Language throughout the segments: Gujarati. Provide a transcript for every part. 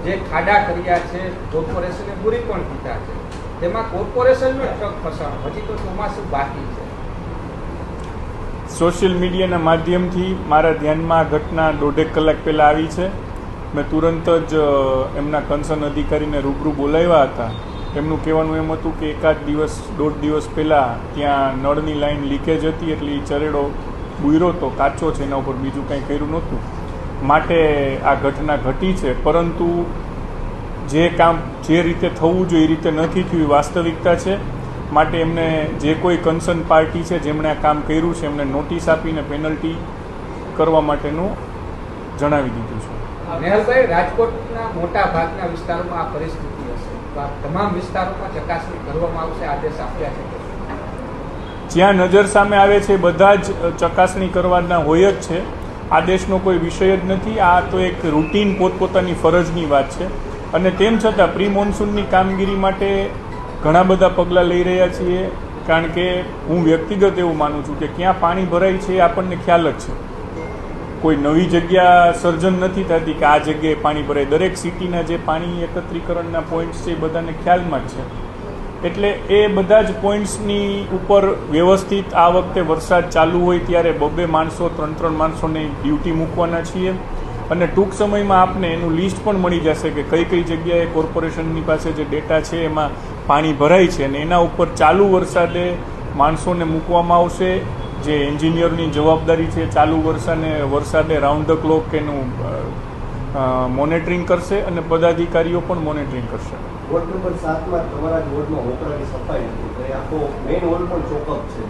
જે ખાડા કર્યા છે કોર્પોરેશને પૂરી પણ કીધા છે, તેમાં કોર્પોરેશનનો ટ્રક ફસાણો, હજી તો ચોમાસું બાકી છે. સોશિયલ મીડિયાના માધ્યમથી મારા ધ્યાનમાં આ ઘટના 1.5 કલાક પહેલાં આવી છે. મેં તુરંત જ એમના કન્સર્ન અધિકારીને રૂબરૂ બોલાવ્યા હતા. એમનું કહેવાનું એમ હતું કે એકાદ દિવસ 1.5 દિવસ પહેલાં ત્યાં નળની લાઈન લીકેજ હતી, એટલે એ ચરેડો બુયરો તો કાચો છે, એના ઉપર બીજું કંઈ કર્યું નહોતું, માટે આ ઘટના ઘટી છે. પરંતુ જે કામ જે રીતે થવું જોઈએ એ રીતે નથી થયું, એ વાસ્તવિકતા છે. માટે એમને જે કોઈ કન્સર્ન પાર્ટી છે જેમણે આ કામ કર્યું છે એમને નોટિસ આપીને પેનલ્ટી કરવા માટેનું જણાવી દીધું છે. મેહુલભાઈ, રાજકોટના મોટા ભાગના વિસ્તારોમાં આ પરિસ્થિતિ હશે, તો આ તમામ વિસ્તારોમાં ચકાસણી કરવામાં આવશે, આદેશ આપ્યા છે? જ્યાં નજર સામે આવે છે બધા જ ચકાસણી કરવાના હોય જ છે. આદેશનો કોઈ વિષય જ નથી. આ તો એક રૂટીન પોતપોતાની ફરજની વાત છે. અને તેમ છતાં પ્રી મોન્સૂનની કામગીરી માટે ઘણા બધા પગલાં લઈ રહ્યા છીએ. કારણ કે હું વ્યક્તિગત એવું માનું છું કે ક્યાં પાણી ભરાય છે એ આપણને ખ્યાલ જ છે. કોઈ નવી જગ્યા સર્જન નથી થતી કે આ જગ્યાએ પાણી ભરાય. દરેક સિટીના જે પાણી એકત્રીકરણના પોઈન્ટ્સ છે એ બધાને ખ્યાલમાં જ છે. એટલે એ બધા જ પોઈન્ટ્સની ઉપર વ્યવસ્થિત આ વખતે વરસાદ ચાલુ હોય ત્યારે 2-2 માણસો 3-3 માણસોને ડ્યુટી મૂકવાના છીએ. અને ટૂંક સમયમાં આપને એનું લિસ્ટ પણ મળી જશે કે કઈ કઈ જગ્યાએ કોર્પોરેશનની પાસે જે ડેટા છે એમાં પાણી ભરાય છે, અને એના ઉપર ચાલુ વરસાદે માણસોને મૂકવામાં આવશે. જે એન્જિનિયરની જવાબદારી છે ચાલુ વરસાદે રાઉન્ડ ધ ક્લોક એનું મોનિટરિંગ કરશે અને પદાધિકારીઓ પણ મોનિટરિંગ કરશે. વોર્ડ નંબર 7માં તમારા જ વોર્ડમાં હોકરાની સફાઈ હતી, આખો મેઇન હોલ પણ ચોકઅપ છે.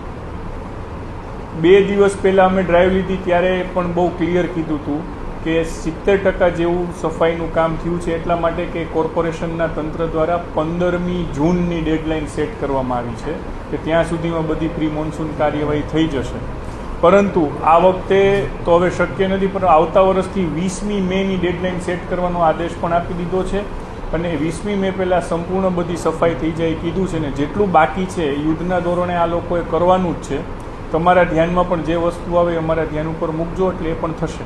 2 દિવસ પહેલાં અમે ડ્રાઈવ લીધી ત્યારે પણ બહુ ક્લિયર કીધું હતું કે 70% જેવું સફાઈનું કામ થયું છે. એટલા માટે કે કોર્પોરેશનના તંત્ર દ્વારા 15મી જૂનની ડેડલાઇન સેટ કરવામાં આવી છે કે ત્યાં સુધીમાં બધી પ્રી મોન્સૂન કાર્યવાહી થઈ જશે. પરંતુ આ વખતે તો હવે શક્ય નથી, પણ આવતા વર્ષથી 20મી મેની ડેડલાઇન સેટ કરવાનો આદેશ પણ આપી દીધો છે. અને 20મી મે પહેલાં સંપૂર્ણ બધી સફાઈ થઈ જાય કીધું છે. ને જેટલું બાકી છે યુદ્ધના ધોરણે આ લોકોએ કરવાનું જ છે. તમારા ધ્યાનમાં પણ જે વસ્તુ આવે અમારા ધ્યાન ઉપર મૂકજો, એટલે એ પણ થશે.